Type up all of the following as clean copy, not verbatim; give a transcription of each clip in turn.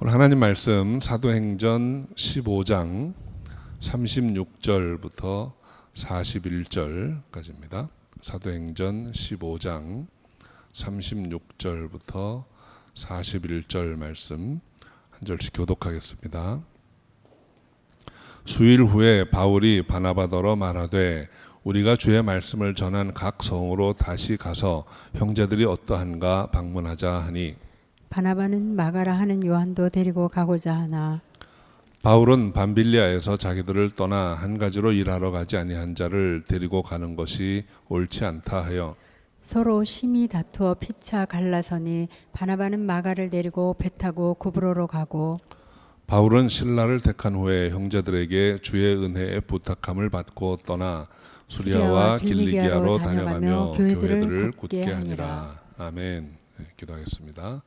오늘 하나님 말씀 사도행전 15장 36절부터 41절까지입니다. 사도행전 15장 36절부터 41절 말씀 한 절씩 교독하겠습니다. 수일 후에 바울이 바나바더러 말하되 우리가 주의 말씀을 전한 각 성으로 다시 가서 형제들이 어떠한가 방문하자 하니 바나바는 마가라 하는 요한도 데리고 가고자 하나 바울은 밤빌리아에서 자기들을 떠나 한 가지로 일하러 가지 아니한 자를 데리고 가는 것이 옳지 않다 하여 서로 심히 다투어 피차 갈라서니 바나바는 마가를 데리고 배 타고 구브로로 가고 바울은 신라를 택한 후에 형제들에게 주의 은혜에 부탁함을 받고 떠나 수리아와 길리기아로 다녀가며 교회들을 굳게 하니라. 아멘. 네, 기도하겠습니다.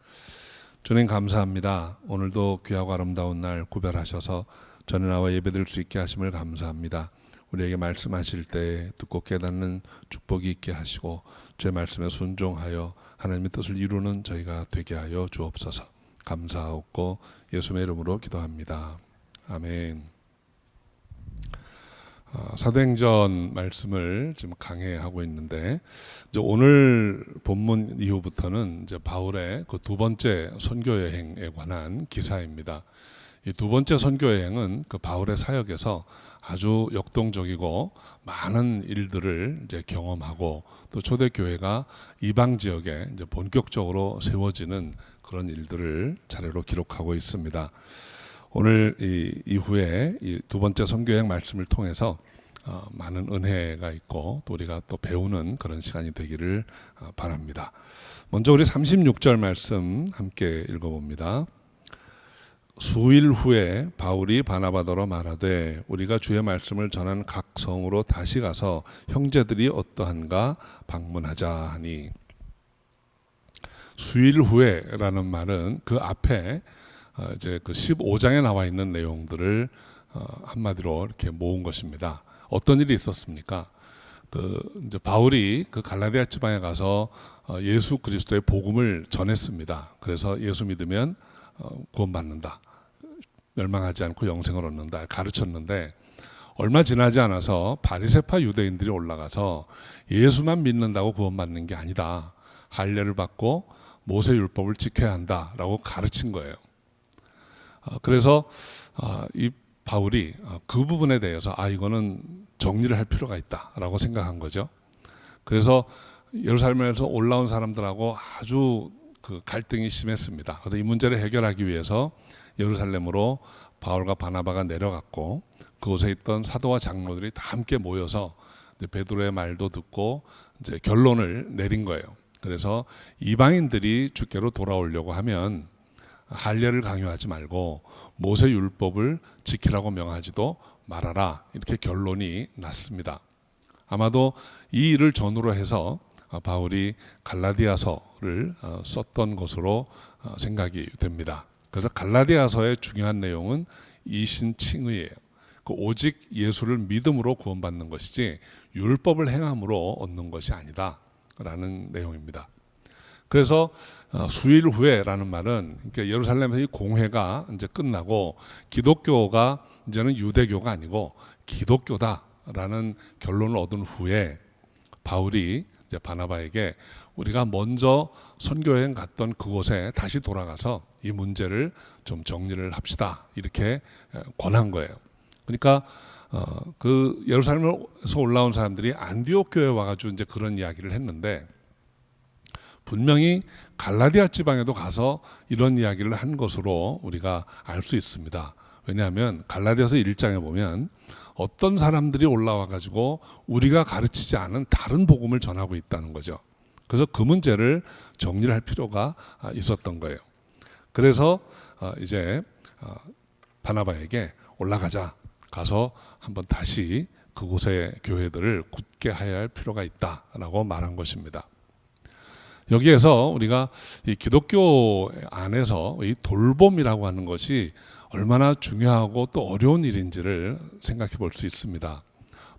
주님 감사합니다. 오늘도 귀하고 아름다운 날 구별하셔서 전에 나와 예배드릴 수 있게 하심을 감사합니다. 우리에게 말씀하실 때 듣고 깨닫는 축복이 있게 하시고 주의 말씀에 순종하여 하나님의 뜻을 이루는 저희가 되게 하여 주옵소서. 감사하옵고 예수의 이름으로 기도합니다. 아멘. 사도행전 말씀을 지금 강해하고 있는데 이제 오늘 본문 이후부터는 이제 바울의 그 두 번째 선교 여행에 관한 기사입니다. 이 두 번째 선교 여행은 그 바울의 사역에서 아주 역동적이고 많은 일들을 이제 경험하고 또 초대교회가 이방 지역에 이제 본격적으로 세워지는 그런 일들을 자료로 기록하고 있습니다. 오늘 이후에 이 두 번째 선교여행 말씀을 통해서 많은 은혜가 있고 또 우리가 또 배우는 그런 시간이 되기를 바랍니다. 먼저 우리 36절 말씀 함께 읽어봅니다. 수일 후에 바울이 바나바더러 말하되 우리가 주의 말씀을 전한 각 성으로 다시 가서 형제들이 어떠한가 방문하자 하니 수일 후에라는 말은 그 앞에 이제 그 15장에 나와 있는 내용들을 한마디로 이렇게 모은 것입니다. 어떤 일이 있었습니까? 이제 바울이 그 갈라디아 지방에 가서 예수 그리스도의 복음을 전했습니다. 그래서 예수 믿으면 구원받는다. 멸망하지 않고 영생을 얻는다. 가르쳤는데 얼마 지나지 않아서 바리새파 유대인들이 올라가서 예수만 믿는다고 구원받는 게 아니다. 할례를 받고 모세 율법을 지켜야 한다라고 가르친 거예요. 그래서 이 바울이 그 부분에 대해서 이거는 정리를 할 필요가 있다라고 생각한 거죠. 그래서 예루살렘에서 올라온 사람들하고 아주 그 갈등이 심했습니다. 그래서 이 문제를 해결하기 위해서 예루살렘으로 바울과 바나바가 내려갔고 그곳에 있던 사도와 장로들이 다 함께 모여서 베드로의 말도 듣고 이제 결론을 내린 거예요. 그래서 이방인들이 주께로 돌아오려고 하면 할례를 강요하지 말고 모세 율법을 지키라고 명하지도 말아라. 이렇게 결론이 났습니다. 아마도 이 일을 전후로 해서 바울이 갈라디아서를 썼던 것으로 생각이 됩니다. 그래서 갈라디아서의 중요한 내용은 이신칭의예요. 오직 예수를 믿음으로 구원받는 것이지 율법을 행함으로 얻는 것이 아니다라는 내용입니다. 그래서 수일 후에라는 말은 그러니까 예루살렘에서 이 공회가 이제 끝나고 기독교가 이제는 유대교가 아니고 기독교다라는 결론을 얻은 후에 바울이 이제 바나바에게 우리가 먼저 선교여행 갔던 그곳에 다시 돌아가서 이 문제를 좀 정리를 합시다 이렇게 권한 거예요. 그러니까 그 예루살렘에서 올라온 사람들이 안디옥 교회에 와가지고 이제 그런 이야기를 했는데. 분명히 갈라디아 지방에도 가서 이런 이야기를 한 것으로 우리가 알 수 있습니다. 왜냐하면 갈라디아서 1장에 보면 어떤 사람들이 올라와 가지고 우리가 가르치지 않은 다른 복음을 전하고 있다는 거죠. 그래서 그 문제를 정리를 할 필요가 있었던 거예요. 그래서 이제 바나바에게 올라가자. 가서 한번 다시 그곳의 교회들을 굳게 해야 할 필요가 있다라고 말한 것입니다. 여기에서 우리가 이 기독교 안에서 이 돌봄이라고 하는 것이 얼마나 중요하고 또 어려운 일인지를 생각해 볼 수 있습니다.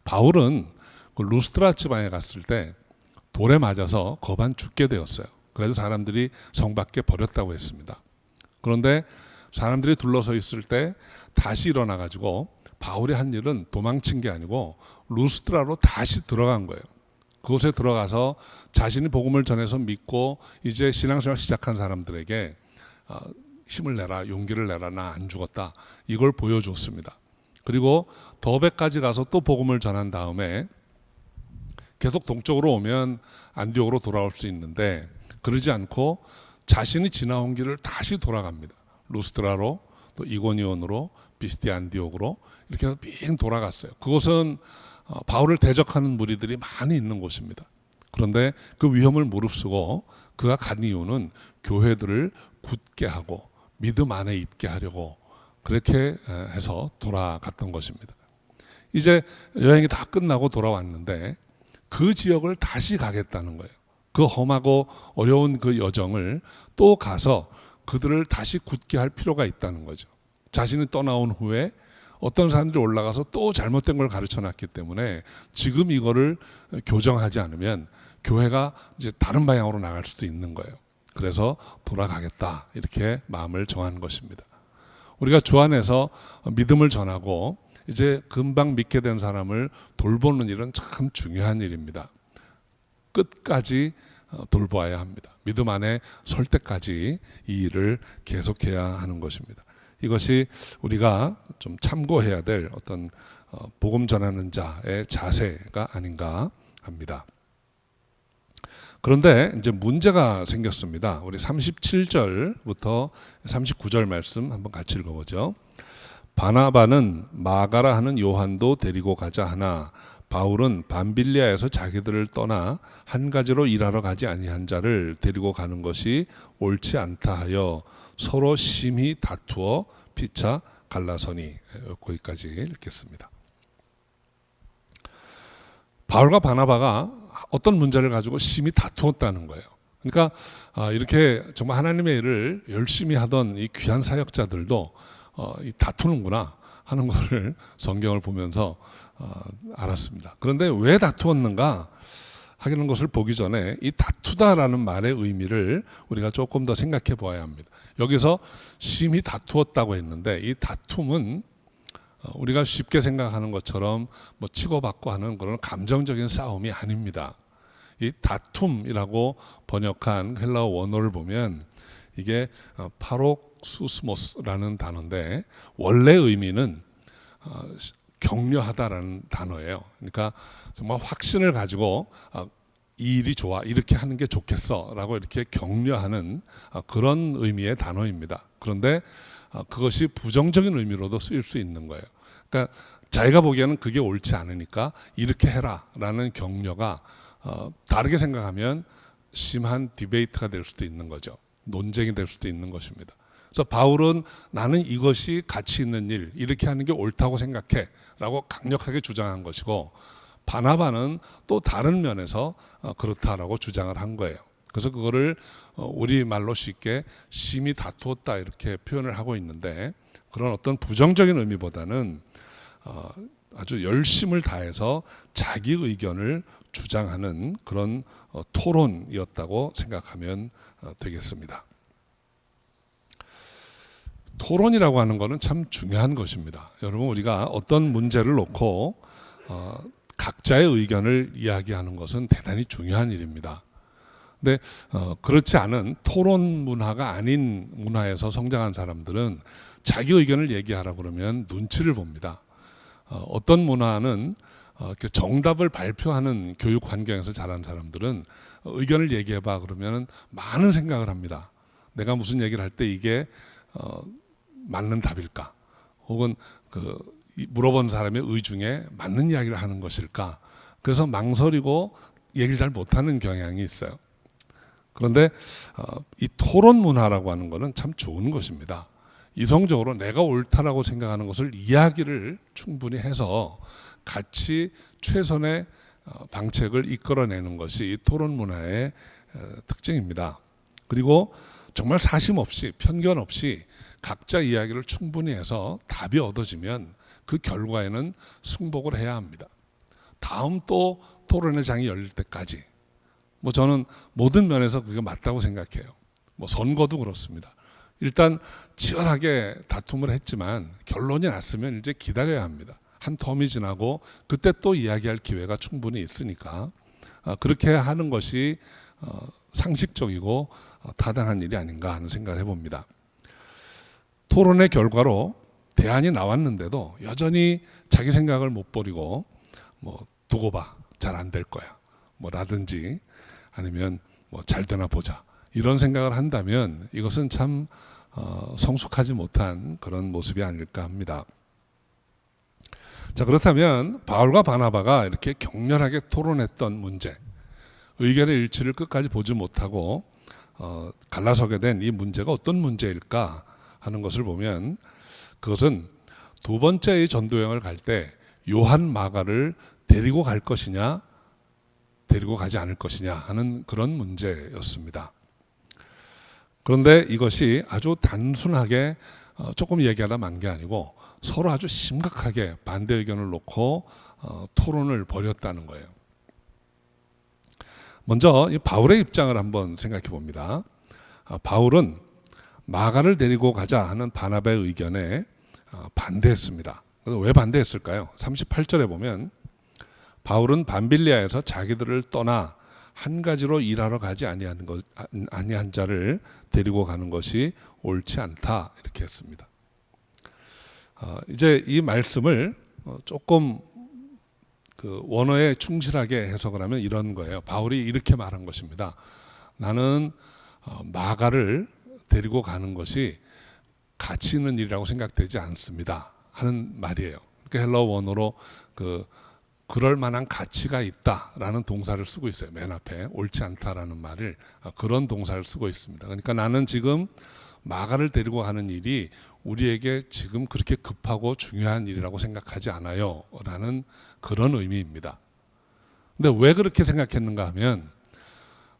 바울은 그 루스트라 지방에 갔을 때 돌에 맞아서 거반 죽게 되었어요. 그래서 사람들이 성 밖에 버렸다고 했습니다. 그런데 사람들이 둘러서 있을 때 다시 일어나 가지고 바울이 한 일은 도망친 게 아니고 루스드라로 다시 들어간 거예요. 그곳에 들어가서 자신이 복음을 전해서 믿고 이제 신앙생활 시작한 사람들에게 힘을 내라, 용기를 내라, 나 안 죽었다, 이걸 보여줬습니다. 그리고 더베까지 가서 또 복음을 전한 다음에 계속 동쪽으로 오면 안디옥으로 돌아올 수 있는데 그러지 않고 자신이 지나온 길을 다시 돌아갑니다. 루스드라로, 또 이고니온으로, 비스디 안디옥으로 이렇게 해서 빙 돌아갔어요. 그곳은 바울을 대적하는 무리들이 많이 있는 곳입니다. 그런데 그 위험을 무릅쓰고 그가 간 이유는 교회들을 굳게 하고 믿음 안에 있게 하려고 그렇게 해서 돌아갔던 것입니다. 이제 여행이 다 끝나고 돌아왔는데 그 지역을 다시 가겠다는 거예요. 그 험하고 어려운 그 여정을 또 가서 그들을 다시 굳게 할 필요가 있다는 거죠. 자신이 떠나온 후에 어떤 사람들이 올라가서 또 잘못된 걸 가르쳐 놨기 때문에 지금 이거를 교정하지 않으면 교회가 이제 다른 방향으로 나갈 수도 있는 거예요. 그래서 돌아가겠다, 이렇게 마음을 정한 것입니다. 우리가 주 안에서 믿음을 전하고 이제 금방 믿게 된 사람을 돌보는 일은 참 중요한 일입니다. 끝까지 돌보아야 합니다. 믿음 안에 설 때까지 이 일을 계속해야 하는 것입니다. 이것이 우리가 좀 참고해야 될 어떤 복음 전하는 자의 자세가 아닌가 합니다. 그런데 이제 문제가 생겼습니다. 우리 37절부터 39절 말씀 한번 같이 읽어보죠. 바나바는 마가라 하는 요한도 데리고 가자 하나 바울은 밤빌리아에서 자기들을 떠나 한 가지로 일하러 가지 아니한 자를 데리고 가는 것이 옳지 않다 하여 서로 심히 다투어 피차 갈라서니. 거기까지 읽겠습니다. 바울과 바나바가 어떤 문제를 가지고 심히 다투었다는 거예요. 그러니까 이렇게 정말 하나님의 일을 열심히 하던 이 귀한 사역자들도 다투는구나 하는 것을 성경을 보면서 알았습니다. 그런데 왜 다투었는가 하는 것을 보기 전에 이 다투다라는 말의 의미를 우리가 조금 더 생각해 보아야 합니다. 여기서 심히 다투었다고 했는데 이 다툼은 우리가 쉽게 생각하는 것처럼 뭐 치고받고 하는 그런 감정적인 싸움이 아닙니다. 이 다툼이라고 번역한 헬라어 원어를 보면 이게 파록수스모스라는 단어인데 원래 의미는 격려하다라는 단어예요. 그러니까 정말 확신을 가지고 이 일이 좋아, 이렇게 하는 게 좋겠어 라고 이렇게 격려하는 그런 의미의 단어입니다. 그런데 그것이 부정적인 의미로도 쓰일 수 있는 거예요. 그러니까 자기가 보기에는 그게 옳지 않으니까 이렇게 해라 라는 격려가 다르게 생각하면 심한 디베이트가 될 수도 있는 거죠. 논쟁이 될 수도 있는 것입니다. 그래서 바울은 나는 이것이 가치 있는 일, 이렇게 하는 게 옳다고 생각해 라고 강력하게 주장한 것이고, 바나바는 또 다른 면에서 그렇다라고 주장을 한 거예요. 그래서 그거를 우리말로 쉽게 심히 다투었다 이렇게 표현을 하고 있는데, 그런 어떤 부정적인 의미보다는 아주 열심을 다해서 자기 의견을 주장하는 그런 토론이었다고 생각하면 되겠습니다. 토론이라고 하는 것은 참 중요한 것입니다. 여러분, 우리가 어떤 문제를 놓고 각자의 의견을 이야기하는 것은 대단히 중요한 일입니다. 근데 그렇지 않은 토론 문화가 아닌 문화에서 성장한 사람들은 자기 의견을 얘기하라 그러면 눈치를 봅니다. 어떤 문화는 정답을 발표하는 교육 환경에서 자란 사람들은 의견을 얘기해봐 그러면 많은 생각을 합니다. 내가 무슨 얘기를 할 때 이게 맞는 답일까? 혹은 물어본 사람의 의 중에 맞는 이야기를 하는 것일까? 그래서 망설이고 얘기를 잘 못하는 경향이 있어요. 그런데 이 토론 문화라고 하는 것은 참 좋은 것입니다. 이성적으로 내가 옳다라고 생각하는 것을 이야기를 충분히 해서 같이 최선의 방책을 이끌어내는 것이 이 토론 문화의 특징입니다. 그리고 정말 사심 없이 편견 없이 각자 이야기를 충분히 해서 답이 얻어지면 그 결과에는 승복을 해야 합니다. 다음 또 토론의 장이 열릴 때까지. 저는 모든 면에서 그게 맞다고 생각해요. 선거도 그렇습니다. 일단 치열하게 다툼을 했지만 결론이 났으면 이제 기다려야 합니다. 한 텀이 지나고 그때 또 이야기할 기회가 충분히 있으니까 그렇게 하는 것이 상식적이고 타당한 일이 아닌가 하는 생각을 해봅니다. 토론의 결과로 대안이 나왔는데도 여전히 자기 생각을 못 버리고 뭐 두고 봐, 잘 안 될 거야, 뭐라든지 아니면 뭐 잘 되나 보자 이런 생각을 한다면 이것은 참 성숙하지 못한 그런 모습이 아닐까 합니다. 자, 그렇다면 바울과 바나바가 이렇게 격렬하게 토론했던 문제, 의견의 일치를 끝까지 보지 못하고 갈라서게 된 이 문제가 어떤 문제일까 하는 것을 보면 그것은 두 번째의 전도여행을 갈 때 요한 마가를 데리고 갈 것이냐 데리고 가지 않을 것이냐 하는 그런 문제였습니다. 그런데 이것이 아주 단순하게 조금 얘기하다 만 게 아니고 서로 아주 심각하게 반대 의견을 놓고 토론을 벌였다는 거예요. 먼저 이 바울의 입장을 한번 생각해 봅니다. 바울은 마가를 데리고 가자 하는 바나바의 의견에 반대했습니다. 왜 반대했을까요? 38절에 보면 바울은 밤빌리아에서 자기들을 떠나 한 가지로 일하러 가지 아니한 자를 데리고 가는 것이 옳지 않다 이렇게 했습니다. 이제 이 말씀을 조금 그 원어에 충실하게 해석을 하면 이런 거예요. 바울이 이렇게 말한 것입니다. 나는 마가를 데리고 가는 것이 가치 있는 일이라고 생각되지 않습니다 하는 말이에요. 그러니까 헬라어 원어로 그럴 만한 가치가 있다라는 동사를 쓰고 있어요. 맨 앞에 옳지 않다라는 말을 그런 동사를 쓰고 있습니다. 그러니까 나는 지금 마가를 데리고 가는 일이 우리에게 지금 그렇게 급하고 중요한 일이라고 생각하지 않아요 라는 그런 의미입니다. 근데 왜 그렇게 생각했는가 하면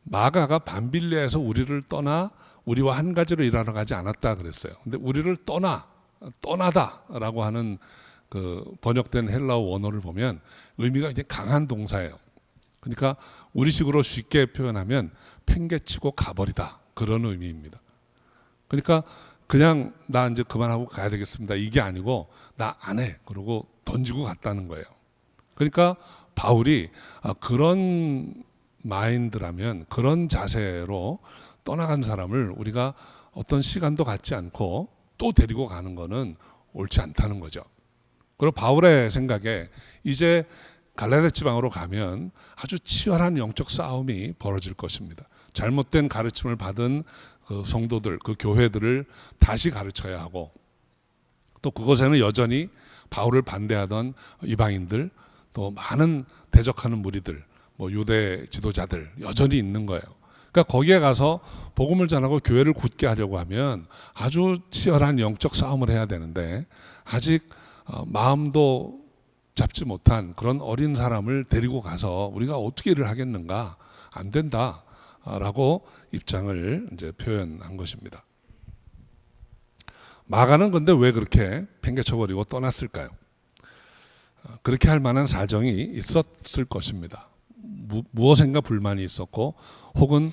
마가가 밤빌리아에서 우리를 떠나 우리와 한 가지로 일하러 가지 않았다 그랬어요. 근데 우리를 떠나다라고 하는 그 번역된 헬라어 원어를 보면 의미가 이제 강한 동사예요. 그러니까 우리식으로 쉽게 표현하면 팽개치고 가버리다 그런 의미입니다. 그러니까 그냥 나 이제 그만하고 가야 되겠습니다 이게 아니고 나 안 해 그러고 던지고 갔다는 거예요. 그러니까 바울이 그런 마인드라면 그런 자세로 떠나간 사람을 우리가 어떤 시간도 갖지 않고 또 데리고 가는 거는 옳지 않다는 거죠. 그리고 바울의 생각에 이제 갈라데 지방으로 가면 아주 치열한 영적 싸움이 벌어질 것입니다. 잘못된 가르침을 받은 그 성도들, 그 교회들을 다시 가르쳐야 하고 또 그곳에는 여전히 바울을 반대하던 이방인들 또 많은 대적하는 무리들, 뭐 유대 지도자들 여전히 있는 거예요. 그러니까 거기에 가서 복음을 전하고 교회를 굳게 하려고 하면 아주 치열한 영적 싸움을 해야 되는데 아직 마음도 잡지 못한 그런 어린 사람을 데리고 가서 우리가 어떻게 일을 하겠는가? 안 된다라고 입장을 이제 표현한 것입니다. 마가는 근데 왜 그렇게 팽개쳐버리고 떠났을까요? 그렇게 할 만한 사정이 있었을 것입니다. 무엇인가 불만이 있었고 혹은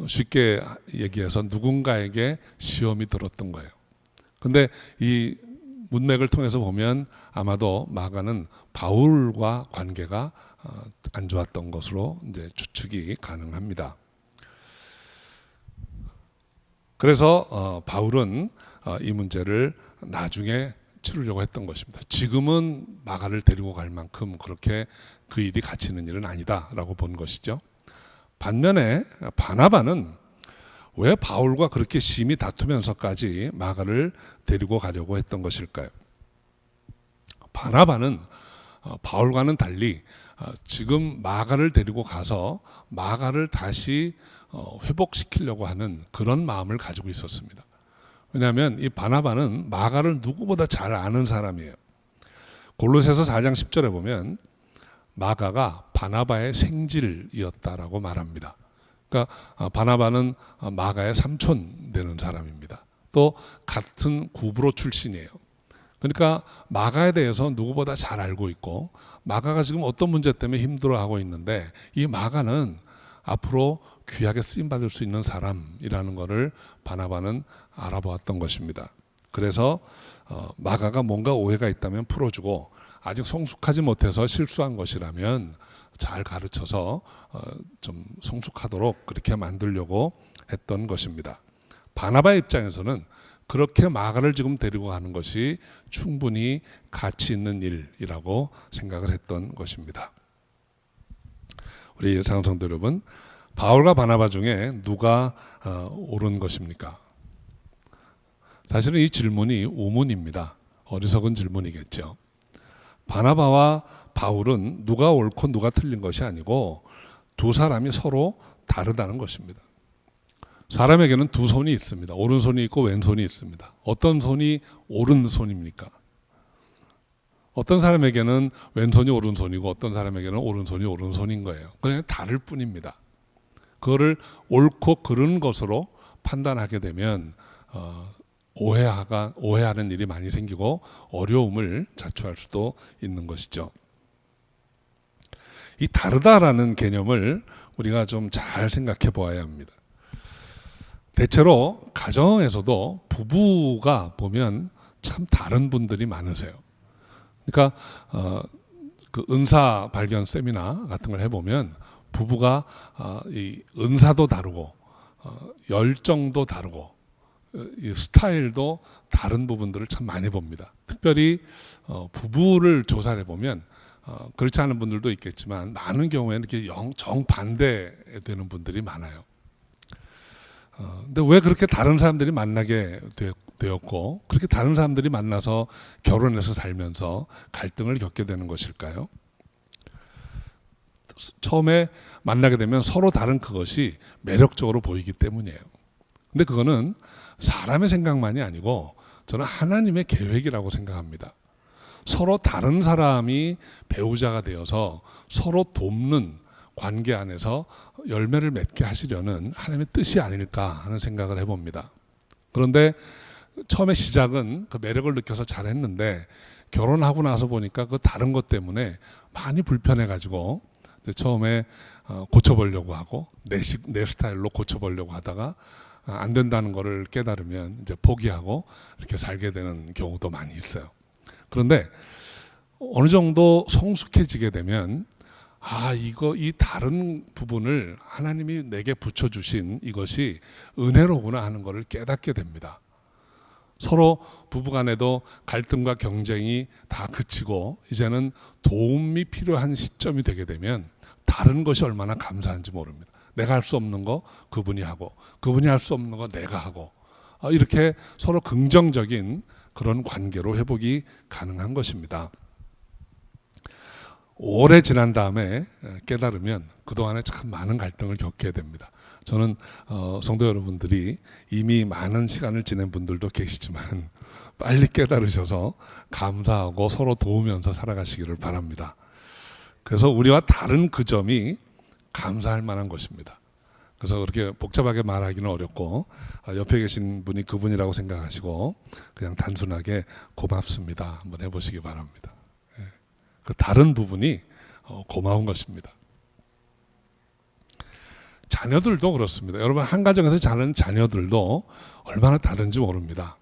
쉽게 얘기해서 누군가에게 시험이 들었던 거예요. 근데 이 문맥을 통해서 보면 아마도 마가는 바울과 관계가 안 좋았던 것으로 이제 추측이 가능합니다. 그래서 바울은 이 문제를 나중에 치르려고 했던 것입니다. 지금은 마가를 데리고 갈 만큼 그렇게 그 일이 가치 있는 일은 아니다라고 본 것이죠. 반면에 바나바는 왜 바울과 그렇게 심히 다투면서까지 마가를 데리고 가려고 했던 것일까요? 바나바는 바울과는 달리 지금 마가를 데리고 가서 마가를 다시 회복시키려고 하는 그런 마음을 가지고 있었습니다. 왜냐하면 이 바나바는 마가를 누구보다 잘 아는 사람이에요. 골로새서 4장 10절에 보면 마가가 바나바의 생질이었다라고 말합니다. 그러니까 바나바는 마가의 삼촌 되는 사람입니다. 또 같은 구브로 출신이에요. 그러니까 마가에 대해서 누구보다 잘 알고 있고 마가가 지금 어떤 문제 때문에 힘들어하고 있는데 이 마가는 앞으로 귀하게 쓰임 받을 수 있는 사람이라는 것을 바나바는 알아보았던 것입니다. 그래서 마가가 뭔가 오해가 있다면 풀어주고 아직 성숙하지 못해서 실수한 것이라면 잘 가르쳐서 좀 성숙하도록 그렇게 만들려고 했던 것입니다. 바나바의 입장에서는 그렇게 마가를 지금 데리고 가는 것이 충분히 가치 있는 일이라고 생각을 했던 것입니다. 우리 장성도 여러분, 바울과 바나바 중에 누가 옳은 것입니까? 사실은 이 질문이 우문입니다. 어리석은 질문이겠죠. 바나바와 바울은 누가 옳고 누가 틀린 것이 아니고 두 사람이 서로 다르다는 것입니다. 사람에게는 두 손이 있습니다. 오른손이 있고 왼손이 있습니다. 어떤 손이 오른손입니까? 어떤 사람에게는 왼손이 오른손이고 어떤 사람에게는 오른손이 오른손인 거예요. 그냥 다를 뿐입니다. 그거를 옳고 그른 것으로 판단하게 되면 오해하는 일이 많이 생기고 어려움을 자초할 수도 있는 것이죠. 이 다르다라는 개념을 우리가 좀 잘 생각해 보아야 합니다. 대체로 가정에서도 부부가 보면 참 다른 분들이 많으세요. 그러니까 그 은사 발견 세미나 같은 걸 해보면 부부가 이 은사도 다르고 열정도 다르고 이 스타일도 다른 부분들을 참 많이 봅니다. 특별히 부부를 조사를 해보면 그렇지 않은 분들도 있겠지만 많은 경우에는 이렇게 정반대되는 분들이 많아요. 근데 왜 그렇게 다른 사람들이 만나게 되었고 그렇게 다른 사람들이 만나서 결혼해서 살면서 갈등을 겪게 되는 것일까요? 처음에 만나게 되면 서로 다른 그것이 매력적으로 보이기 때문이에요. 근데 그거는 사람의 생각만이 아니고 저는 하나님의 계획이라고 생각합니다. 서로 다른 사람이 배우자가 되어서 서로 돕는 관계 안에서 열매를 맺게 하시려는 하나님의 뜻이 아닐까 하는 생각을 해봅니다. 그런데 처음에 시작은 그 매력을 느껴서 잘했는데 결혼하고 나서 보니까 그 다른 것 때문에 많이 불편해가지고 처음에 고쳐보려고 하고 내 스타일로 고쳐보려고 하다가 안 된다는 것을 깨달으면 이제 포기하고 이렇게 살게 되는 경우도 많이 있어요. 그런데 어느 정도 성숙해지게 되면 이 다른 부분을 하나님이 내게 붙여주신 이것이 은혜로구나 하는 것을 깨닫게 됩니다. 서로 부부간에도 갈등과 경쟁이 다 그치고 이제는 도움이 필요한 시점이 되게 되면 다른 것이 얼마나 감사한지 모릅니다. 내가 할 수 없는 거 그분이 하고 그분이 할 수 없는 거 내가 하고 이렇게 서로 긍정적인 그런 관계로 회복이 가능한 것입니다. 오래 지난 다음에 깨달으면 그동안에 참 많은 갈등을 겪게 됩니다. 저는 성도 여러분들이 이미 많은 시간을 지낸 분들도 계시지만 빨리 깨달으셔서 감사하고 서로 도우면서 살아가시기를 바랍니다. 그래서 우리와 다른 그 점이 감사할 만한 것입니다. 그래서 그렇게 복잡하게 말하기는 어렵고 옆에 계신 분이 그분이라고 생각하시고 그냥 단순하게 고맙습니다 한번 해보시기 바랍니다. 그 다른 부분이 고마운 것입니다. 자녀들도 그렇습니다. 여러분 한 가정에서 자라는 자녀들도 얼마나 다른지 모릅니다.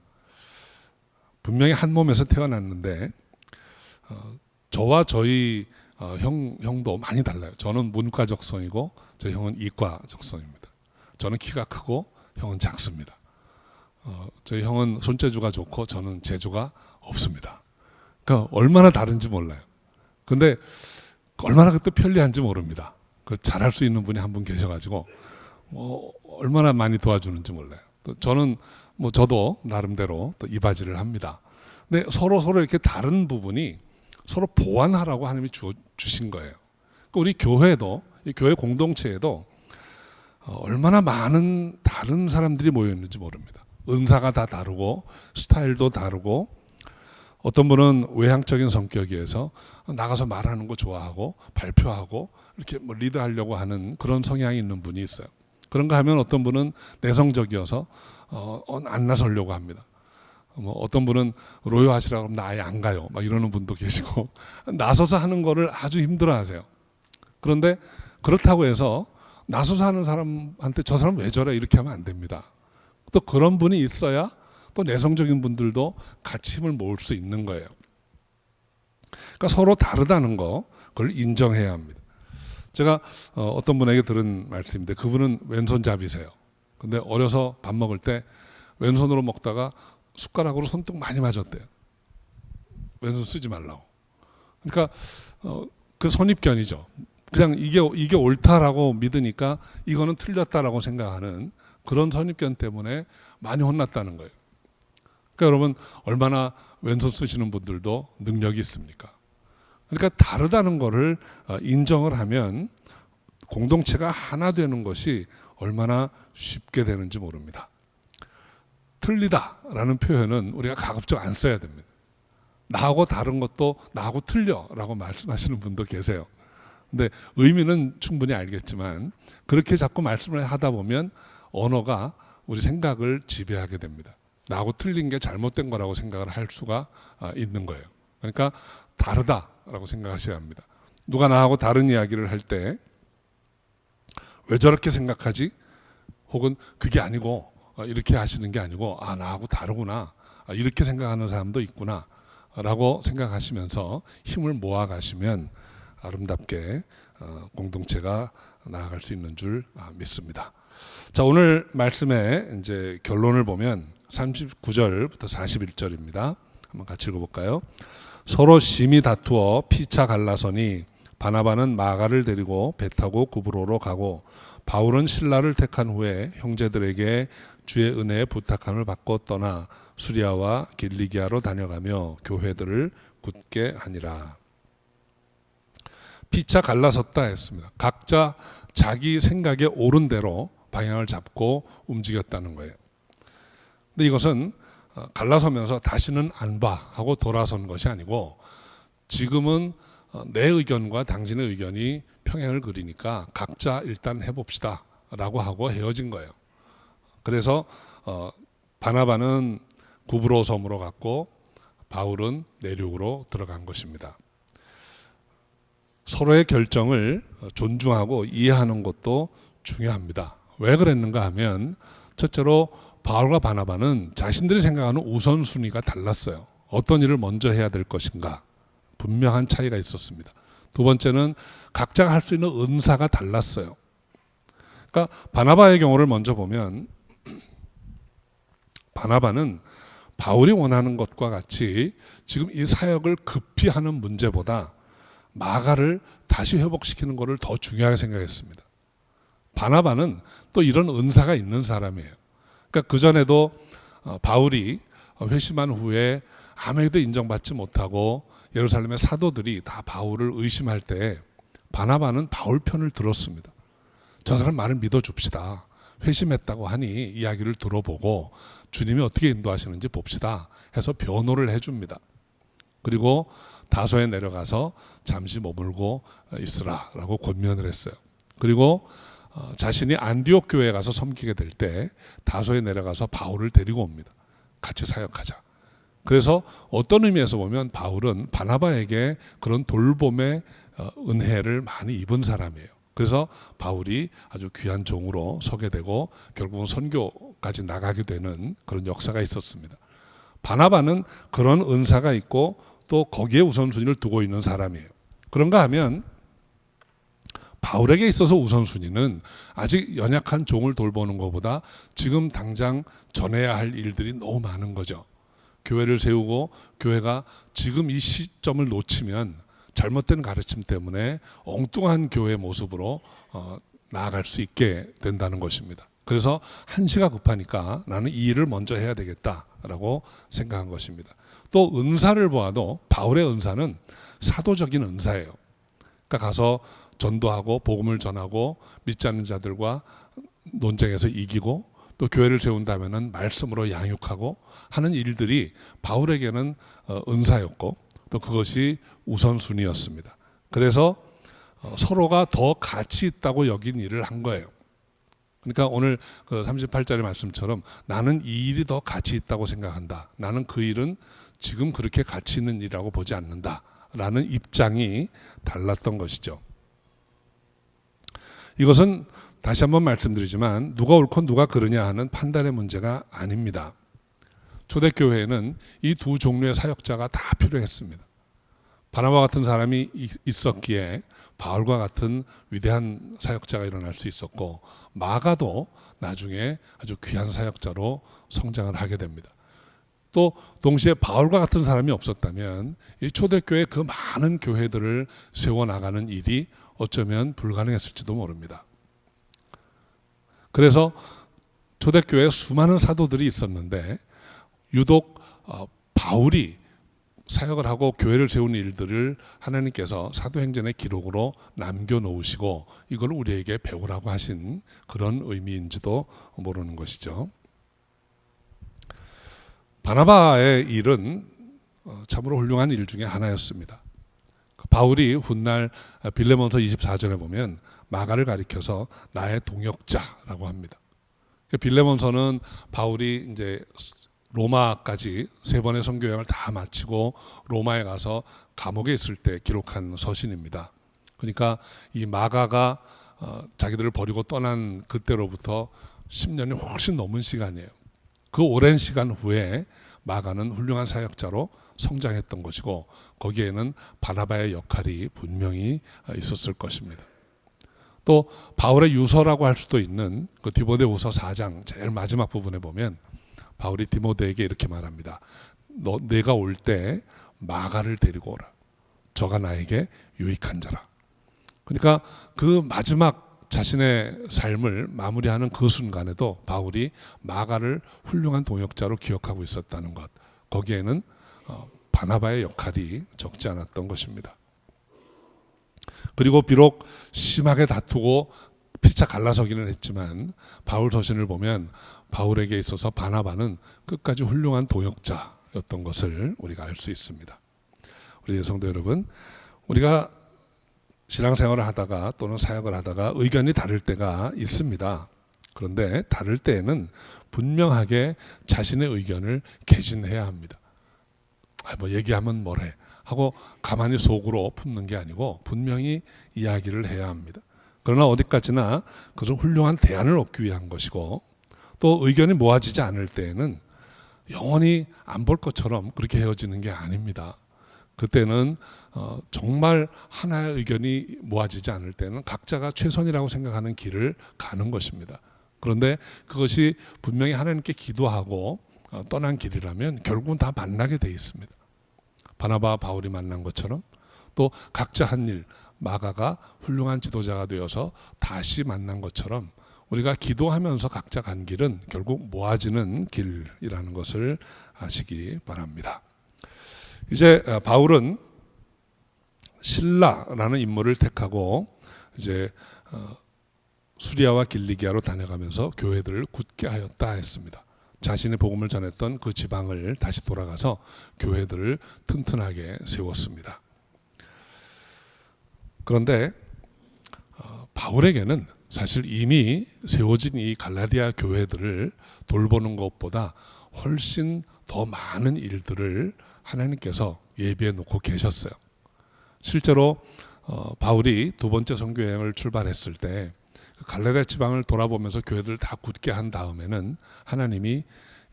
분명히 한 몸에서 태어났는데 저와 저희 형도 많이 달라요. 저는 문과 적성이고 저희 형은 이과 적성입니다. 저는 키가 크고 형은 작습니다. 저희 형은 손재주가 좋고 저는 재주가 없습니다. 그러니까 얼마나 다른지 몰라요. 근데 얼마나 그것도 편리한지 모릅니다. 그 잘할 수 있는 분이 한 분 계셔가지고 얼마나 많이 도와주는지 몰라요. 또 저는 저도 나름대로 또 이바지를 합니다. 근데 서로 이렇게 다른 부분이 서로 보완하라고 하나님이 주신 거예요. 그러니까 우리 교회도 이 교회 공동체에도 얼마나 많은 다른 사람들이 모여 있는지 모릅니다. 은사가 다 다르고 스타일도 다르고 어떤 분은 외향적인 성격이어서 나가서 말하는 거 좋아하고 발표하고 이렇게 리드하려고 하는 그런 성향이 있는 분이 있어요. 그런가 하면 어떤 분은 내성적이어서 안 나서려고 합니다. 어떤 분은 로요하시라고 하면 나 아예 안 가요. 막 이러는 분도 계시고 나서서 하는 거를 아주 힘들어하세요. 그런데 그렇다고 해서 나서서 하는 사람한테 저 사람 왜 저래 이렇게 하면 안 됩니다. 또 그런 분이 있어야 또 내성적인 분들도 같이 힘을 모을 수 있는 거예요. 그러니까 서로 다르다는 거, 그걸 인정해야 합니다. 제가 어떤 분에게 들은 말씀인데, 그분은 왼손잡이세요. 근데 어려서 밥 먹을 때 왼손으로 먹다가 숟가락으로 손등 많이 맞았대요. 왼손 쓰지 말라고. 그러니까 그 선입견이죠. 그냥 이게 옳다라고 믿으니까 이거는 틀렸다라고 생각하는 그런 선입견 때문에 많이 혼났다는 거예요. 그러니까 여러분, 얼마나 왼손 쓰시는 분들도 능력이 있습니까? 그러니까 다르다는 거를 인정을 하면 공동체가 하나 되는 것이 얼마나 쉽게 되는지 모릅니다. 틀리다라는 표현은 우리가 가급적 안 써야 됩니다. 나하고 다른 것도 나하고 틀려라고 말씀하시는 분도 계세요. 근데 의미는 충분히 알겠지만 그렇게 자꾸 말씀을 하다 보면 언어가 우리 생각을 지배하게 됩니다. 나하고 틀린 게 잘못된 거라고 생각을 할 수가 있는 거예요. 그러니까 다르다라고 생각하셔야 합니다. 누가 나하고 다른 이야기를 할 때 왜 저렇게 생각하지? 혹은 그게 아니고 이렇게 하시는 게 아니고 나하고 다르구나, 이렇게 생각하는 사람도 있구나 라고 생각하시면서 힘을 모아 가시면 아름답게 공동체가 나아갈 수 있는 줄 믿습니다. 자, 오늘 말씀의 이제 결론을 보면 39절부터 41절입니다. 한번 같이 읽어볼까요? 서로 심히 다투어 피차 갈라서니 바나바는 마가를 데리고 배 타고 구브로로 가고 바울은 실라를 택한 후에 형제들에게 주의 은혜에 부탁함을 받고 떠나 수리아와 길리기아로 다녀가며 교회들을 굳게 하니라. 피차 갈라섰다 했습니다. 각자 자기 생각에 옳은 대로 방향을 잡고 움직였다는 거예요. 근데 이것은 갈라서면서 다시는 안 봐 하고 돌아선 것이 아니고, 지금은 내 의견과 당신의 의견이 평행을 그리니까 각자 일단 해봅시다 라고 하고 헤어진 거예요. 그래서 바나바는 구브로 섬으로 갔고 바울은 내륙으로 들어간 것입니다. 서로의 결정을 존중하고 이해하는 것도 중요합니다. 왜 그랬는가 하면, 첫째로 바울과 바나바는 자신들이 생각하는 우선순위가 달랐어요. 어떤 일을 먼저 해야 될 것인가, 분명한 차이가 있었습니다. 두 번째는 각자가 할 수 있는 은사가 달랐어요. 그러니까 바나바의 경우를 먼저 보면, 바나바는 바울이 원하는 것과 같이 지금 이 사역을 급히 하는 문제보다 마가를 다시 회복시키는 것을 더 중요하게 생각했습니다. 바나바는 또 이런 은사가 있는 사람이에요. 그러니까 그전에도 바울이 회심한 후에 아무에게도 인정받지 못하고 예루살렘의 사도들이 다 바울을 의심할 때 바나바는 바울 편을 들었습니다. 저 사람 말을 믿어줍시다. 회심했다고 하니 이야기를 들어보고 주님이 어떻게 인도하시는지 봅시다 해서 변호를 해줍니다. 그리고 다소에 내려가서 잠시 머물고 있으라 라고 권면을 했어요. 그리고 자신이 안디옥 교회에 가서 섬기게 될 때 다소에 내려가서 바울을 데리고 옵니다. 같이 사역하자. 그래서 어떤 의미에서 보면 바울은 바나바에게 그런 돌봄의 은혜를 많이 입은 사람이에요. 그래서 바울이 아주 귀한 종으로 서게 되고 결국은 선교까지 나가게 되는 그런 역사가 있었습니다. 바나바는 그런 은사가 있고 또 거기에 우선순위를 두고 있는 사람이에요. 그런가 하면 바울에게 있어서 우선순위는 아직 연약한 종을 돌보는 것보다 지금 당장 전해야 할 일들이 너무 많은 거죠. 교회를 세우고 교회가 지금 이 시점을 놓치면 잘못된 가르침 때문에 엉뚱한 교회 모습으로 나아갈 수 있게 된다는 것입니다. 그래서 한시가 급하니까 나는 이 일을 먼저 해야 되겠다라고 생각한 것입니다. 또 은사를 보아도 바울의 은사는 사도적인 은사예요. 그러니까 가서 전도하고 복음을 전하고 믿지 않는 자들과 논쟁에서 이기고 또 교회를 세운다면은 말씀으로 양육하고 하는 일들이 바울에게는 은사였고 또 그것이 우선순위였습니다. 그래서 서로가 더 가치 있다고 여긴 일을 한 거예요. 그러니까 오늘 그 38절의 말씀처럼 나는 이 일이 더 가치 있다고 생각한다. 나는 그 일은 지금 그렇게 가치 있는 일이라고 보지 않는다. 라는 입장이 달랐던 것이죠. 이것은 다시 한번 말씀드리지만 누가 옳고 누가 그르냐 하는 판단의 문제가 아닙니다. 초대교회에는 이 두 종류의 사역자가 다 필요했습니다. 바나바 같은 사람이 있었기에 바울과 같은 위대한 사역자가 일어날 수 있었고, 마가도 나중에 아주 귀한 사역자로 성장을 하게 됩니다. 또 동시에 바울과 같은 사람이 없었다면 이 초대교회 그 많은 교회들을 세워나가는 일이 어쩌면 불가능했을지도 모릅니다. 그래서 초대교회에 수많은 사도들이 있었는데 유독 바울이 사역을 하고 교회를 세운 일들을 하나님께서 사도행전의 기록으로 남겨놓으시고 이걸 우리에게 배우라고 하신 그런 의미인지도 모르는 것이죠. 바나바의 일은 참으로 훌륭한 일 중에 하나였습니다. 바울이 훗날 빌레몬서 24절에 보면 마가를 가리켜서 나의 동역자라고 합니다. 빌레몬서는 바울이 이제 로마까지 3번의 선교 여행을 다 마치고 로마에 가서 감옥에 있을 때 기록한 서신입니다. 그러니까 이 마가가 자기들을 버리고 떠난 그때로부터 10년이 훨씬 넘은 시간이에요. 그 오랜 시간 후에 마가는 훌륭한 사역자로 성장했던 것이고 거기에는 바나바의 역할이 분명히 있었을 것입니다. 또 바울의 유서라고 할 수도 있는 그 디모데후서 4장 제일 마지막 부분에 보면 바울이 디모데에게 이렇게 말합니다. 내가 올 때 마가를 데리고 오라. 저가 나에게 유익한 자라. 그러니까 그 마지막 자신의 삶을 마무리하는 그 순간에도 바울이 마가를 훌륭한 동역자로 기억하고 있었다는 것. 거기에는 바나바의 역할이 적지 않았던 것입니다. 그리고 비록 심하게 다투고 피차 갈라서기는 했지만 바울 서신을 보면 바울에게 있어서 바나바는 끝까지 훌륭한 동역자였던 것을 우리가 알 수 있습니다. 우리 성도 여러분, 우리가 신앙생활을 하다가 또는 사역을 하다가 의견이 다를 때가 있습니다. 그런데 다를 때에는 분명하게 자신의 의견을 개진해야 합니다. 뭐 얘기하면 뭐래 하고 가만히 속으로 품는 게 아니고 분명히 이야기를 해야 합니다. 그러나 어디까지나 그것은 훌륭한 대안을 얻기 위한 것이고 또 의견이 모아지지 않을 때에는 영원히 안 볼 것처럼 그렇게 헤어지는 게 아닙니다. 그때는 정말 하나의 의견이 모아지지 않을 때는 각자가 최선이라고 생각하는 길을 가는 것입니다. 그런데 그것이 분명히 하나님께 기도하고 떠난 길이라면 결국은 다 만나게 돼 있습니다. 바나바와 바울이 만난 것처럼 또 각자 한 일, 마가가 훌륭한 지도자가 되어서 다시 만난 것처럼 우리가 기도하면서 각자 간 길은 결국 모아지는 길이라는 것을 아시기 바랍니다. 이제 바울은 실라라는 인물을 택하고 이제 수리아와 길리기아로 다녀가면서 교회들을 굳게 하였다 했습니다. 자신의 복음을 전했던 그 지방을 다시 돌아가서 교회들을 튼튼하게 세웠습니다. 그런데 바울에게는 사실 이미 세워진 이 갈라디아 교회들을 돌보는 것보다 훨씬 더 많은 일들을 하나님께서 예비해 놓고 계셨어요. 실제로 바울이 두 번째 선교 여행을 출발했을 때 갈라디아 지방을 돌아보면서 교회들을 다 굳게 한 다음에는 하나님이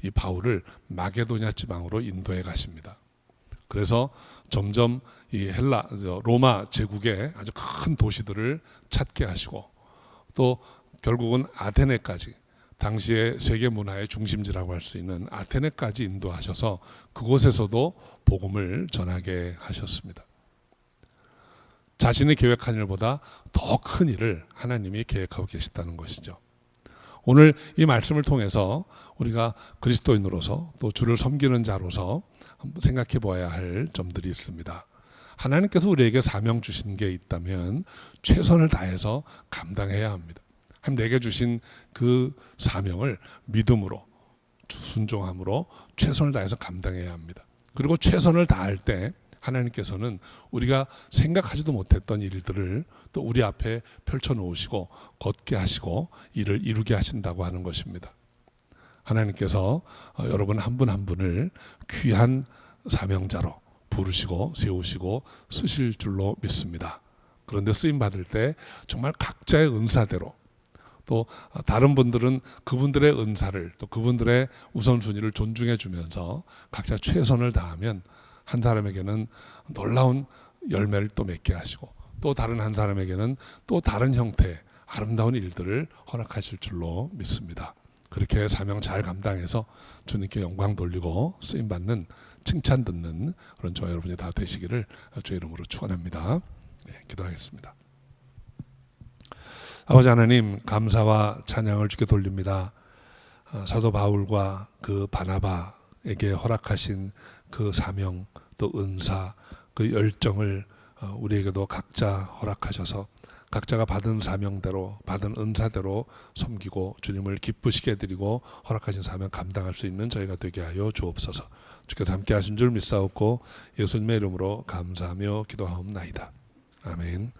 이 바울을 마게도냐 지방으로 인도해 가십니다. 그래서 점점 이 로마 제국의 아주 큰 도시들을 찾게 하시고 또 결국은 아테네까지 당시의 세계 문화의 중심지라고 할 수 있는 아테네까지 인도하셔서 그곳에서도 복음을 전하게 하셨습니다. 자신이 계획한 일보다 더 큰 일을 하나님이 계획하고 계시다는 것이죠. 오늘 이 말씀을 통해서 우리가 그리스도인으로서 또 주를 섬기는 자로서 한번 생각해 보아야 할 점들이 있습니다. 하나님께서 우리에게 사명 주신 게 있다면 최선을 다해서 감당해야 합니다. 내게 주신 그 사명을 믿음으로 순종함으로 최선을 다해서 감당해야 합니다. 그리고 최선을 다할 때 하나님께서는 우리가 생각하지도 못했던 일들을 또 우리 앞에 펼쳐놓으시고 걷게 하시고 일을 이루게 하신다고 하는 것입니다. 하나님께서 여러분 한 분 한 분을 귀한 사명자로 부르시고 세우시고 쓰실 줄로 믿습니다. 그런데 쓰임 받을 때 정말 각자의 은사대로 또 다른 분들은 그분들의 은사를 또 그분들의 우선순위를 존중해 주면서 각자 최선을 다하면 한 사람에게는 놀라운 열매를 또 맺게 하시고 또 다른 한 사람에게는 또 다른 형태의 아름다운 일들을 허락하실 줄로 믿습니다. 그렇게 사명 잘 감당해서 주님께 영광 돌리고 쓰임 받는 칭찬 듣는 그런 저와 여러분이 다 되시기를 주의 이름으로 축원합니다. 네, 기도하겠습니다. 아버지 하나님, 감사와 찬양을 주께 돌립니다. 사도 바울과 그 바나바에게 허락하신 그 사명, 또 은사, 그 열정을 우리에게도 각자 허락하셔서 각자가 받은 사명대로 받은 은사대로 섬기고 주님을 기쁘시게 해드리고 허락하신 사명 감당할 수 있는 저희가 되게 하여 주옵소서. 주께서 함께 하신 줄 믿사옵고 예수님의 이름으로 감사하며 기도하옵나이다. 아멘.